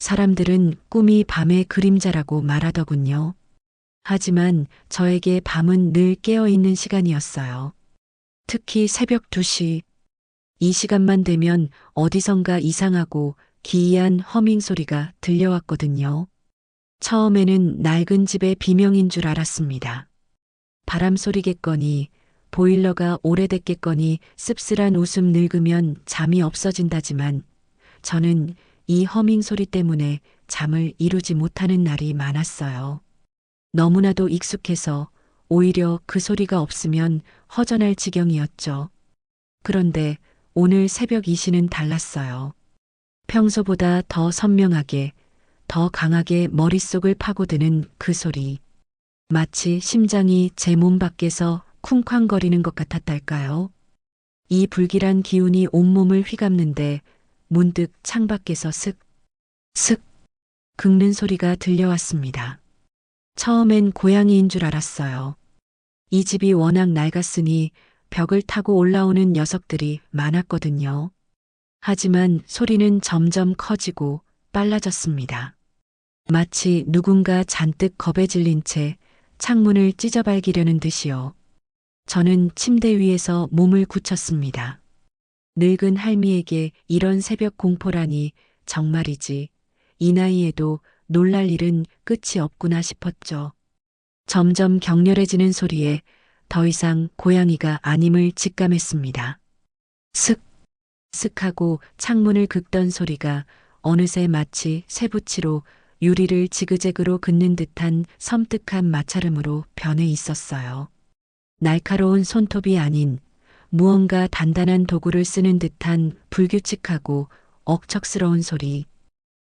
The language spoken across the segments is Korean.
사람들은 꿈이 밤의 그림자라고 말하더군요. 하지만 저에게 밤은 늘 깨어있는 시간이었어요. 특히 새벽 2시. 이 시간만 되면 어디선가 이상하고 기이한 허밍 소리가 들려왔거든요. 처음에는 낡은 집의 비명인 줄 알았습니다. 바람 소리겠거니, 보일러가 오래됐겠거니 씁쓸한 웃음 늙으면 잠이 없어진다지만 저는 이 허밍 소리 때문에 잠을 이루지 못하는 날이 많았어요. 너무나도 익숙해서 오히려 그 소리가 없으면 허전할 지경이었죠. 그런데 오늘 새벽 2시는 달랐어요. 평소보다 더 선명하게, 더 강하게 머릿속을 파고드는 그 소리. 마치 심장이 제 몸 밖에서 쿵쾅거리는 것 같았달까요? 이 불길한 기운이 온몸을 휘감는데 문득 창밖에서 슥, 슥 긁는 소리가 들려왔습니다. 처음엔 고양이인 줄 알았어요. 이 집이 워낙 낡았으니 벽을 타고 올라오는 녀석들이 많았거든요. 하지만 소리는 점점 커지고 빨라졌습니다. 마치 누군가 잔뜩 겁에 질린 채 창문을 찢어발기려는 듯이요. 저는 침대 위에서 몸을 굳혔습니다. 늙은 할미에게 이런 새벽 공포라니 정말이지. 이 나이에도 놀랄 일은 끝이 없구나 싶었죠. 점점 격렬해지는 소리에 더 이상 고양이가 아님을 직감했습니다. 슥, 슥하고 창문을 긁던 소리가 어느새 마치 쇠붙이로 유리를 지그재그로 긋는 듯한 섬뜩한 마찰음으로 변해 있었어요. 날카로운 손톱이 아닌 무언가 단단한 도구를 쓰는 듯한 불규칙하고 억척스러운 소리.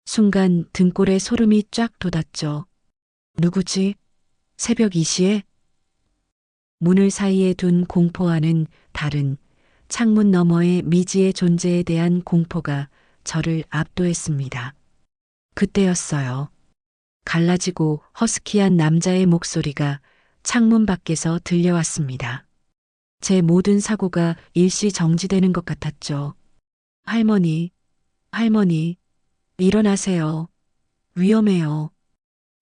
순간 등골에 소름이 쫙 돋았죠. 누구지? 새벽 2시에? 문을 사이에 둔 공포와는 다른 창문 너머의 미지의 존재에 대한 공포가 저를 압도했습니다. 그때였어요. 갈라지고 허스키한 남자의 목소리가 창문 밖에서 들려왔습니다. 제 모든 사고가 일시 정지되는 것 같았죠. 할머니, 할머니, 일어나세요. 위험해요.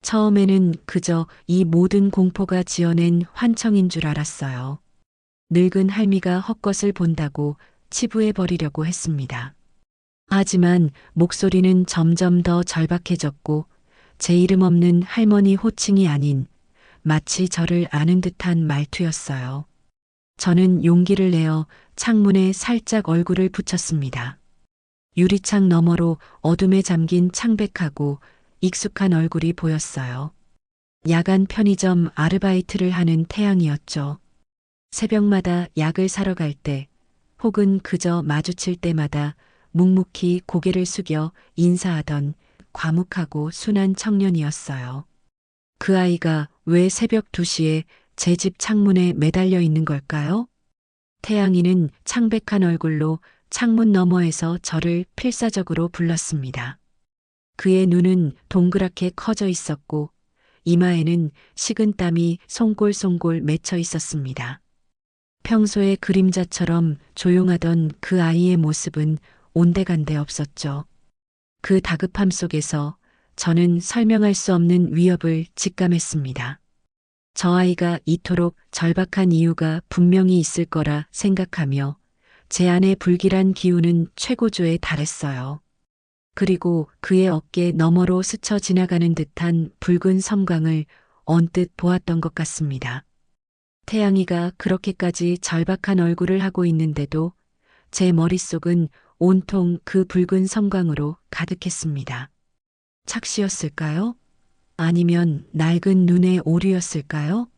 처음에는 그저 이 모든 공포가 지어낸 환청인 줄 알았어요. 늙은 할미가 헛것을 본다고 치부해 버리려고 했습니다. 하지만 목소리는 점점 더 절박해졌고 제 이름 없는 할머니 호칭이 아닌 마치 저를 아는 듯한 말투였어요. 저는 용기를 내어 창문에 살짝 얼굴을 붙였습니다. 유리창 너머로 어둠에 잠긴 창백하고 익숙한 얼굴이 보였어요. 야간 편의점 아르바이트를 하는 태양이었죠. 새벽마다 약을 사러 갈 때 혹은 그저 마주칠 때마다 묵묵히 고개를 숙여 인사하던 과묵하고 순한 청년이었어요. 그 아이가 왜 새벽 2시에 제 집 창문에 매달려 있는 걸까요? 태양이는 창백한 얼굴로 창문 너머에서 저를 필사적으로 불렀습니다. 그의 눈은 동그랗게 커져 있었고 이마에는 식은땀이 송골송골 맺혀 있었습니다. 평소의 그림자처럼 조용하던 그 아이의 모습은 온데간데 없었죠. 그 다급함 속에서 저는 설명할 수 없는 위협을 직감했습니다. 저 아이가 이토록 절박한 이유가 분명히 있을 거라 생각하며 제 안의 불길한 기운은 최고조에 달했어요. 그리고 그의 어깨 너머로 스쳐 지나가는 듯한 붉은 섬광을 언뜻 보았던 것 같습니다. 태양이가 그렇게까지 절박한 얼굴을 하고 있는데도 제 머릿속은 온통 그 붉은 섬광으로 가득했습니다. 착시였을까요? 아니면 낡은 눈의 오류였을까요?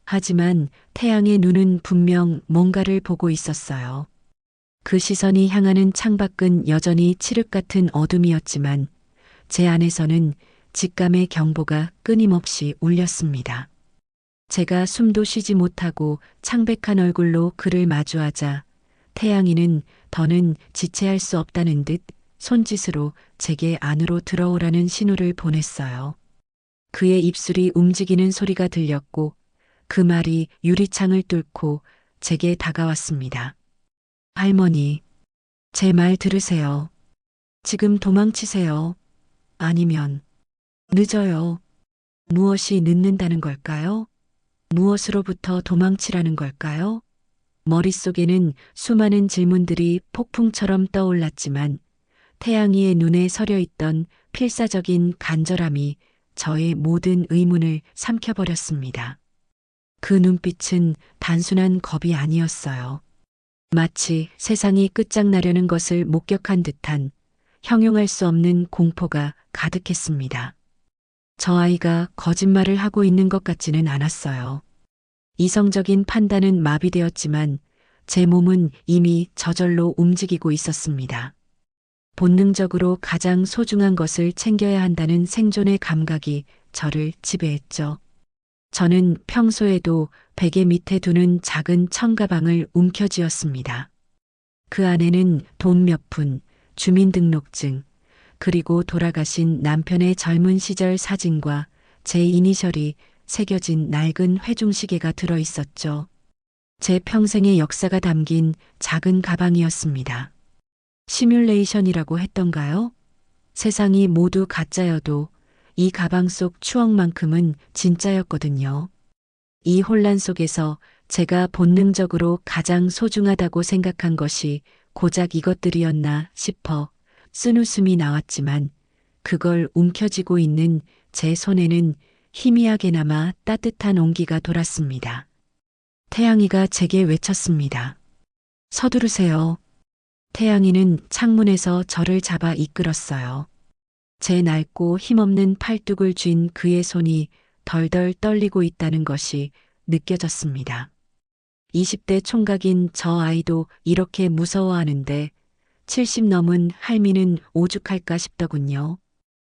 하지만 태양의 눈은 분명 뭔가를 보고 있었어요. 그 시선이 향하는 창밖은 여전히 칠흑 같은 어둠이었지만 제 안에서는 직감의 경보가 끊임없이 울렸습니다. 제가 숨도 쉬지 못하고 창백한 얼굴로 그를 마주하자 태양이는 더는 지체할 수 없다는 듯 손짓으로 제게 안으로 들어오라는 신호를 보냈어요. 그의 입술이 움직이는 소리가 들렸고 그 말이 유리창을 뚫고 제게 다가왔습니다. 할머니, 제 말 들으세요. 지금 도망치세요. 아니면 늦어요. 무엇이 늦는다는 걸까요? 무엇으로부터 도망치라는 걸까요? 머릿속에는 수많은 질문들이 폭풍처럼 떠올랐지만 태양이의 눈에 서려 있던 필사적인 간절함이 저의 모든 의문을 삼켜버렸습니다. 그 눈빛은 단순한 겁이 아니었어요. 마치 세상이 끝장나려는 것을 목격한 듯한 형용할 수 없는 공포가 가득했습니다. 저 아이가 거짓말을 하고 있는 것 같지는 않았어요. 이성적인 판단은 마비되었지만 제 몸은 이미 저절로 움직이고 있었습니다. 본능적으로 가장 소중한 것을 챙겨야 한다는 생존의 감각이 저를 지배했죠. 저는 평소에도 베개 밑에 두는 작은 청가방을 움켜쥐었습니다. 그 안에는 돈 몇 푼, 주민등록증, 그리고 돌아가신 남편의 젊은 시절 사진과 제 이니셜이 새겨진 낡은 회중시계가 들어 있었죠. 제 평생의 역사가 담긴 작은 가방이었습니다. 시뮬레이션이라고 했던가요? 세상이 모두 가짜여도 이 가방 속 추억만큼은 진짜였거든요. 이 혼란 속에서 제가 본능적으로 가장 소중하다고 생각한 것이 고작 이것들이었나 싶어 쓴웃음이 나왔지만 그걸 움켜쥐고 있는 제 손에는 희미하게나마 따뜻한 온기가 돌았습니다. 태양이가 제게 외쳤습니다. 서두르세요. 태양이는 창문에서 저를 잡아 이끌었어요. 제 낡고 힘없는 팔뚝을 쥔 그의 손이 덜덜 떨리고 있다는 것이 느껴졌습니다. 20대 총각인 저 아이도 이렇게 무서워하는데 70 넘은 할미는 오죽할까 싶더군요.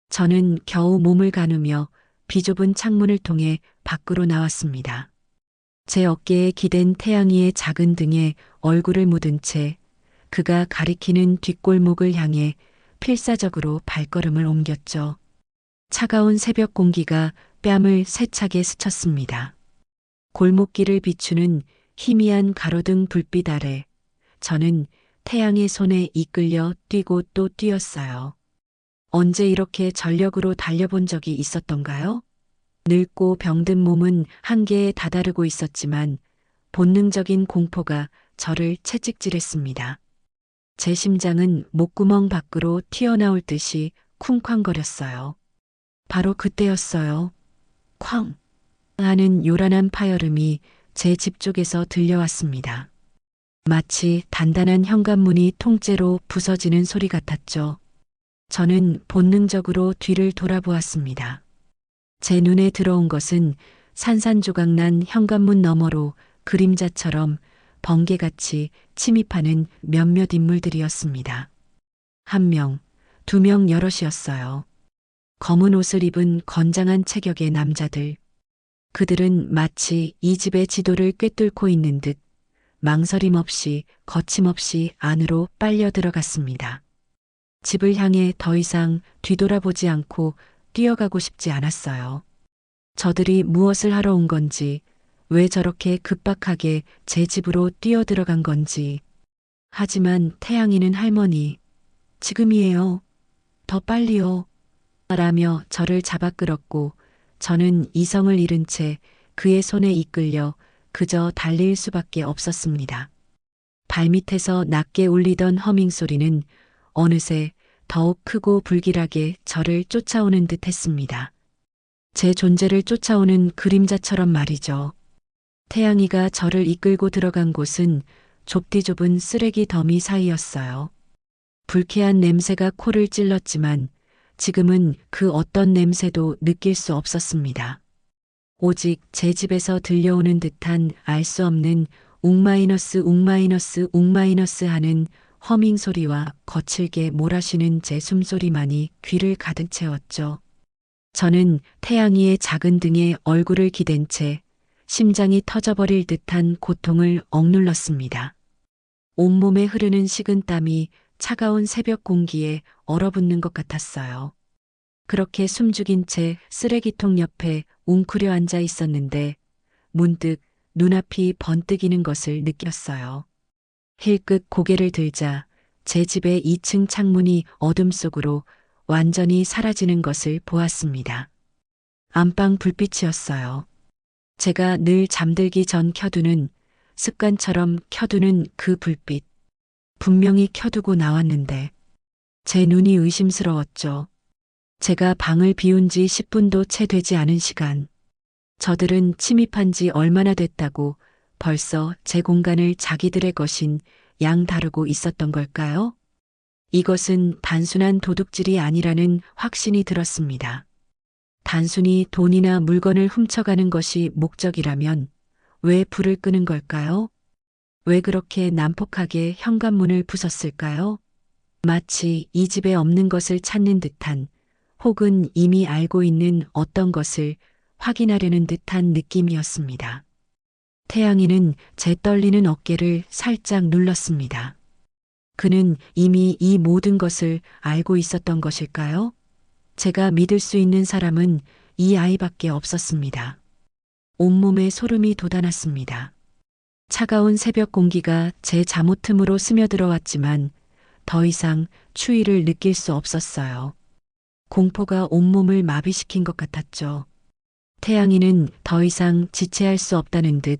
저는 겨우 몸을 가누며 비좁은 창문을 통해 밖으로 나왔습니다. 제 어깨에 기댄 태양이의 작은 등에 얼굴을 묻은 채 그가 가리키는 뒷골목을 향해 필사적으로 발걸음을 옮겼죠. 차가운 새벽 공기가 뺨을 세차게 스쳤습니다. 골목길을 비추는 희미한 가로등 불빛 아래 저는 태양의 손에 이끌려 뛰고 또 뛰었어요. 언제 이렇게 전력으로 달려본 적이 있었던가요? 늙고 병든 몸은 한계에 다다르고 있었지만 본능적인 공포가 저를 채찍질했습니다. 제 심장은 목구멍 밖으로 튀어나올 듯이 쿵쾅거렸어요. 바로 그때였어요. 쾅! 하는 요란한 파열음이 제 집 쪽에서 들려왔습니다. 마치 단단한 현관문이 통째로 부서지는 소리 같았죠. 저는 본능적으로 뒤를 돌아보았습니다. 제 눈에 들어온 것은 산산조각난 현관문 너머로 그림자처럼 번개같이 침입하는 몇몇 인물들이었습니다. 한 명, 두 명 여럿이었어요. 검은 옷을 입은 건장한 체격의 남자들. 그들은 마치 이 집의 지도를 꿰뚫고 있는 듯 망설임 없이 거침없이 안으로 빨려 들어갔습니다. 집을 향해 더 이상 뒤돌아보지 않고 뛰어가고 싶지 않았어요. 저들이 무엇을 하러 온 건지, 왜 저렇게 급박하게 제 집으로 뛰어들어간 건지. 하지만 태양이는 할머니, 지금이에요. 더 빨리요. 라며 저를 잡아 끌었고 저는 이성을 잃은 채 그의 손에 이끌려 그저 달릴 수밖에 없었습니다. 발밑에서 낮게 울리던 허밍 소리는 어느새 더욱 크고 불길하게 저를 쫓아오는 듯 했습니다. 제 존재를 쫓아오는 그림자처럼 말이죠. 태양이가 저를 이끌고 들어간 곳은 좁디 좁은 쓰레기 더미 사이였어요. 불쾌한 냄새가 코를 찔렀지만 지금은 그 어떤 냄새도 느낄 수 없었습니다. 오직 제 집에서 들려오는 듯한 알 수 없는 웅마이너스 웅마이너스 웅마이너스 하는 허밍 소리와 거칠게 몰아쉬는 제 숨소리만이 귀를 가득 채웠죠. 저는 태양이의 작은 등에 얼굴을 기댄 채 심장이 터져버릴 듯한 고통을 억눌렀습니다. 온몸에 흐르는 식은땀이 차가운 새벽 공기에 얼어붙는 것 같았어요. 그렇게 숨죽인 채 쓰레기통 옆에 웅크려 앉아 있었는데 문득 눈앞이 번뜩이는 것을 느꼈어요. 힐끗 고개를 들자 제 집의 2층 창문이 어둠 속으로 완전히 사라지는 것을 보았습니다. 안방 불빛이었어요. 제가 늘 잠들기 전 켜두는, 습관처럼 켜두는 그 불빛. 분명히 켜두고 나왔는데 제 눈이 의심스러웠죠. 제가 방을 비운 지 10분도 채 되지 않은 시간. 저들은 침입한 지 얼마나 됐다고 벌써 제 공간을 자기들의 것인 양 다루고 있었던 걸까요? 이것은 단순한 도둑질이 아니라는 확신이 들었습니다. 단순히 돈이나 물건을 훔쳐가는 것이 목적이라면 왜 불을 끄는 걸까요? 왜 그렇게 난폭하게 현관문을 부쉈을까요? 마치 이 집에 없는 것을 찾는 듯한, 혹은 이미 알고 있는 어떤 것을 확인하려는 듯한 느낌이었습니다. 태양이는 제 떨리는 어깨를 살짝 눌렀습니다. 그는 이미 이 모든 것을 알고 있었던 것일까요? 제가 믿을 수 있는 사람은 이 아이밖에 없었습니다. 온몸에 소름이 돋아났습니다. 차가운 새벽 공기가 제 잠옷 틈으로 스며들어왔지만 더 이상 추위를 느낄 수 없었어요. 공포가 온몸을 마비시킨 것 같았죠. 태양이는 더 이상 지체할 수 없다는 듯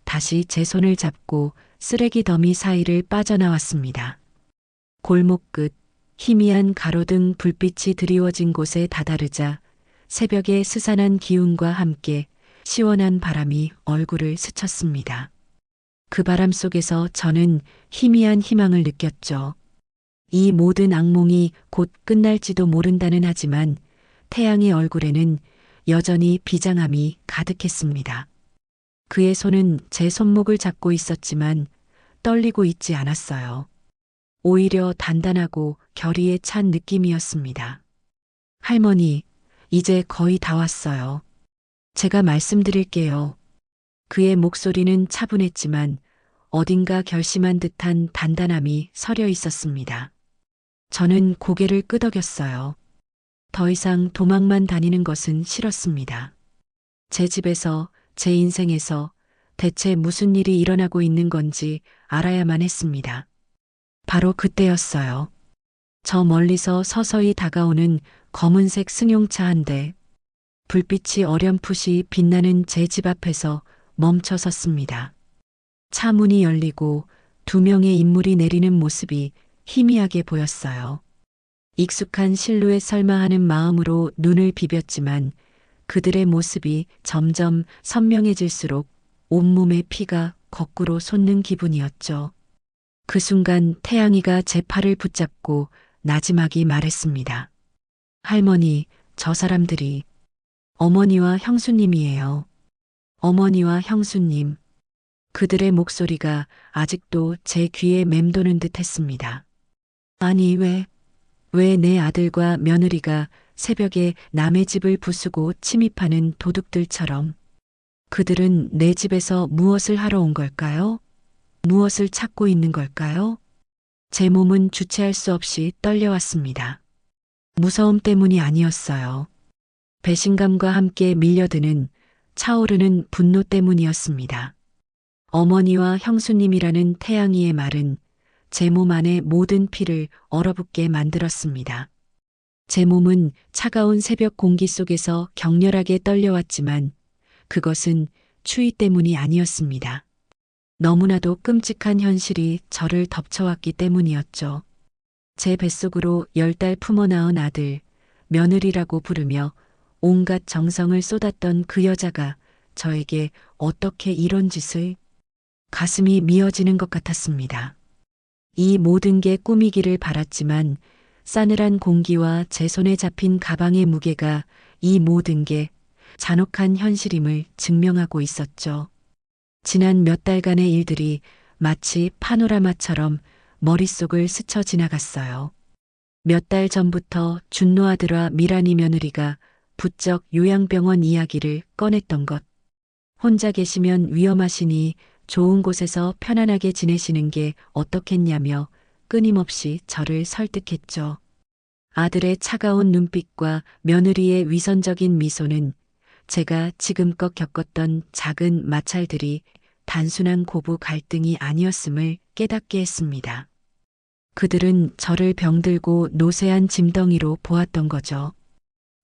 다시 제 손을 잡고 쓰레기 더미 사이를 빠져나왔습니다. 골목 끝 희미한 가로등 불빛이 드리워진 곳에 다다르자 새벽의 스산한 기운과 함께 시원한 바람이 얼굴을 스쳤습니다. 그 바람 속에서 저는 희미한 희망을 느꼈죠. 이 모든 악몽이 곧 끝날지도 모른다는 하지만 태양의 얼굴에는 여전히 비장함이 가득했습니다. 그의 손은 제 손목을 잡고 있었지만 떨리고 있지 않았어요. 오히려 단단하고 결의에 찬 느낌이었습니다. 할머니, 이제 거의 다 왔어요. 제가 말씀드릴게요. 그의 목소리는 차분했지만 어딘가 결심한 듯한 단단함이 서려 있었습니다. 저는 고개를 끄덕였어요. 더 이상 도망만 다니는 것은 싫었습니다. 제 집에서, 제 인생에서 대체 무슨 일이 일어나고 있는 건지 알아야만 했습니다. 바로 그때였어요. 저 멀리서 서서히 다가오는 검은색 승용차 한 대. 불빛이 어렴풋이 빛나는 제 집 앞에서 멈춰 섰습니다. 차 문이 열리고 두 명의 인물이 내리는 모습이 희미하게 보였어요. 익숙한 실루엣 설마 하는 마음으로 눈을 비볐지만 그들의 모습이 점점 선명해질수록 온몸의 피가 거꾸로 솟는 기분이었죠. 그 순간 태양이가 제 팔을 붙잡고 나지막이 말했습니다. 할머니, 저 사람들이 어머니와 형수님이에요. 어머니와 형수님. 그들의 목소리가 아직도 제 귀에 맴도는 듯 했습니다. 아니, 왜 내 아들과 며느리가 새벽에 남의 집을 부수고 침입하는 도둑들처럼. 그들은 내 집에서 무엇을 하러 온 걸까요? 무엇을 찾고 있는 걸까요? 제 몸은 주체할 수 없이 떨려왔습니다. 무서움 때문이 아니었어요. 배신감과 함께 밀려드는 차오르는 분노 때문이었습니다. 어머니와 형수님이라는 태양이의 말은 제 몸 안의 모든 피를 얼어붙게 만들었습니다. 제 몸은 차가운 새벽 공기 속에서 격렬하게 떨려왔지만 그것은 추위 때문이 아니었습니다. 너무나도 끔찍한 현실이 저를 덮쳐왔기 때문이었죠. 제 뱃속으로 10달 품어 낳은 아들, 며느리라고 부르며 온갖 정성을 쏟았던 그 여자가 저에게 어떻게 이런 짓을. 가슴이 미어지는 것 같았습니다. 이 모든 게 꿈이기를 바랐지만 싸늘한 공기와 제 손에 잡힌 가방의 무게가 이 모든 게 잔혹한 현실임을 증명하고 있었죠. 지난 몇 달간의 일들이 마치 파노라마처럼 머릿속을 스쳐 지나갔어요. 몇 달 전부터 준노 아들과 미라니 며느리가 부쩍 요양병원 이야기를 꺼냈던 것. 혼자 계시면 위험하시니 좋은 곳에서 편안하게 지내시는 게 어떻겠냐며 끊임없이 저를 설득했죠. 아들의 차가운 눈빛과 며느리의 위선적인 미소는 제가 지금껏 겪었던 작은 마찰들이 단순한 고부 갈등이 아니었음을 깨닫게 했습니다. 그들은 저를 병들고 노쇠한 짐덩이로 보았던 거죠.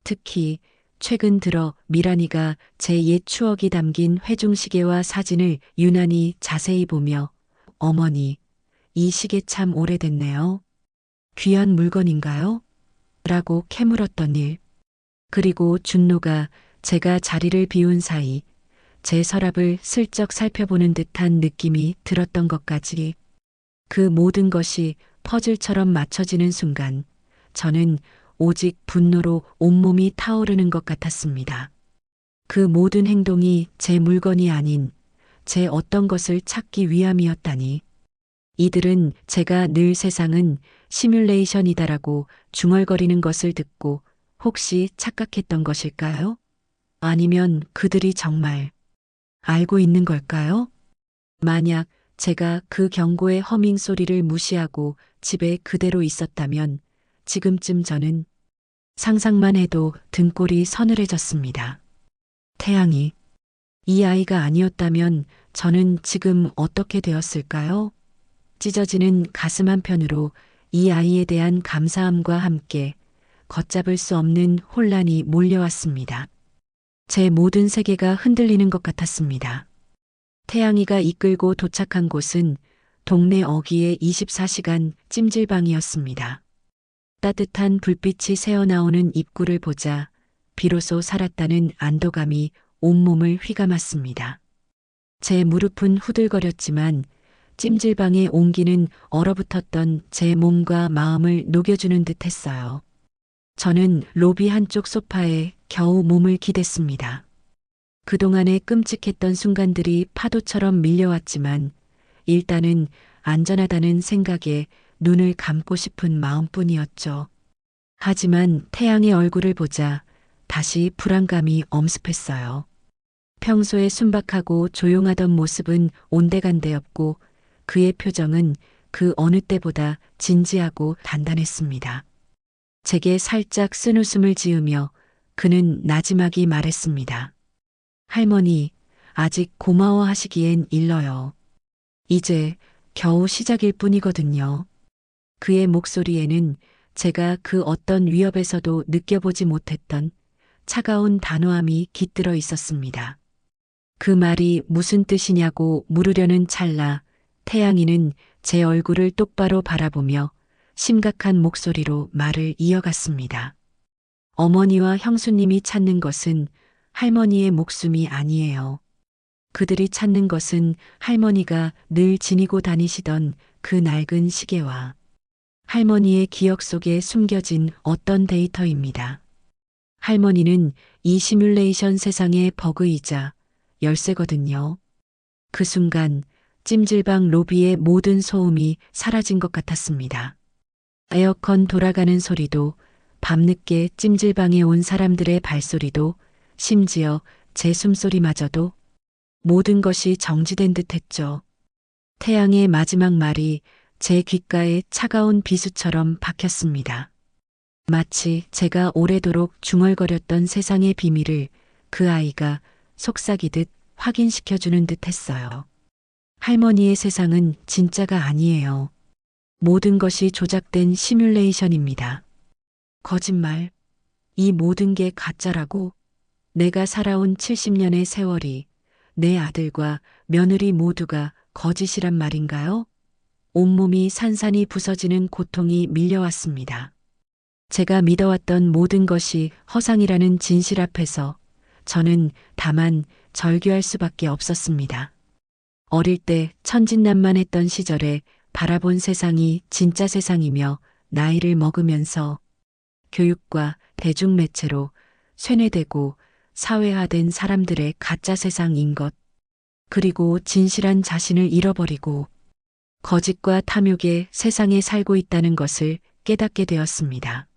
특히 최근 들어 미란이가 제 옛 추억이 담긴 회중시계와 사진을 유난히 자세히 보며 어머니, 이 시계 참 오래됐네요. 귀한 물건인가요? 라고 캐물었던 일. 그리고 준노가 제가 자리를 비운 사이 제 서랍을 슬쩍 살펴보는 듯한 느낌이 들었던 것까지. 그 모든 것이 퍼즐처럼 맞춰지는 순간 저는 오직 분노로 온몸이 타오르는 것 같았습니다. 그 모든 행동이 제 물건이 아닌 제 어떤 것을 찾기 위함이었다니. 이들은 제가 늘 세상은 시뮬레이션이다라고 중얼거리는 것을 듣고 혹시 착각했던 것일까요? 아니면 그들이 정말 알고 있는 걸까요? 만약 제가 그 경고의 허밍 소리를 무시하고 집에 그대로 있었다면 지금쯤 저는 상상만 해도 등골이 서늘해졌습니다. 태양이 이 아이가 아니었다면 저는 지금 어떻게 되었을까요? 찢어지는 가슴 한편으로 이 아이에 대한 감사함과 함께 걷잡을 수 없는 혼란이 몰려왔습니다. 제 모든 세계가 흔들리는 것 같았습니다. 태양이가 이끌고 도착한 곳은 동네 어귀의 24시간 찜질방이었습니다. 따뜻한 불빛이 새어나오는 입구를 보자 비로소 살았다는 안도감이 온몸을 휘감았습니다. 제 무릎은 후들거렸지만 찜질방의 온기는 얼어붙었던 제 몸과 마음을 녹여주는 듯 했어요. 저는 로비 한쪽 소파에 겨우 몸을 기댔습니다. 그동안의 끔찍했던 순간들이 파도처럼 밀려왔지만 일단은 안전하다는 생각에 눈을 감고 싶은 마음뿐이었죠. 하지만 태양의 얼굴을 보자 다시 불안감이 엄습했어요. 평소에 순박하고 조용하던 모습은 온데간데였고 그의 표정은 그 어느 때보다 진지하고 단단했습니다. 제게 살짝 쓴웃음을 지으며 그는 나지막이 말했습니다. 할머니, 아직 고마워하시기엔 일러요. 이제 겨우 시작일 뿐이거든요. 그의 목소리에는 제가 그 어떤 위협에서도 느껴보지 못했던 차가운 단호함이 깃들어 있었습니다. 그 말이 무슨 뜻이냐고 물으려는 찰나 태양이는 제 얼굴을 똑바로 바라보며 심각한 목소리로 말을 이어갔습니다. 어머니와 형수님이 찾는 것은 할머니의 목숨이 아니에요. 그들이 찾는 것은 할머니가 늘 지니고 다니시던 그 낡은 시계와 할머니의 기억 속에 숨겨진 어떤 데이터입니다. 할머니는 이 시뮬레이션 세상의 버그이자 열쇠거든요. 그 순간 찜질방 로비의 모든 소음이 사라진 것 같았습니다. 에어컨 돌아가는 소리도 밤늦게 찜질방에 온 사람들의 발소리도 심지어 제 숨소리마저도 모든 것이 정지된 듯 했죠. 태양의 마지막 말이 제 귓가에 차가운 비수처럼 박혔습니다. 마치 제가 오래도록 중얼거렸던 세상의 비밀을 그 아이가 속삭이듯 확인시켜주는 듯 했어요. 할머니의 세상은 진짜가 아니에요. 모든 것이 조작된 시뮬레이션입니다. 거짓말. 이 모든 게 가짜라고? 내가 살아온 70년의 세월이 내 아들과 며느리 모두가 거짓이란 말인가요? 온몸이 산산이 부서지는 고통이 밀려왔습니다. 제가 믿어왔던 모든 것이 허상이라는 진실 앞에서 저는 다만 절규할 수밖에 없었습니다. 어릴 때 천진난만했던 시절에 바라본 세상이 진짜 세상이며 나이를 먹으면서 교육과 대중매체로 쇠뇌되고 사회화된 사람들의 가짜 세상인 것, 그리고 진실한 자신을 잃어버리고 거짓과 탐욕의 세상에 살고 있다는 것을 깨닫게 되었습니다.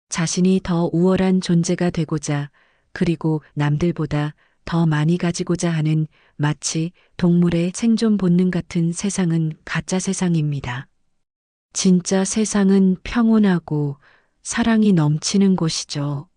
자신이 더 우월한 존재가 되고자 그리고 남들보다 더 많이 가지고자 하는 마치 동물의 생존 본능 같은 세상은 가짜 세상입니다. 진짜 세상은 평온하고 사랑이 넘치는 곳이죠.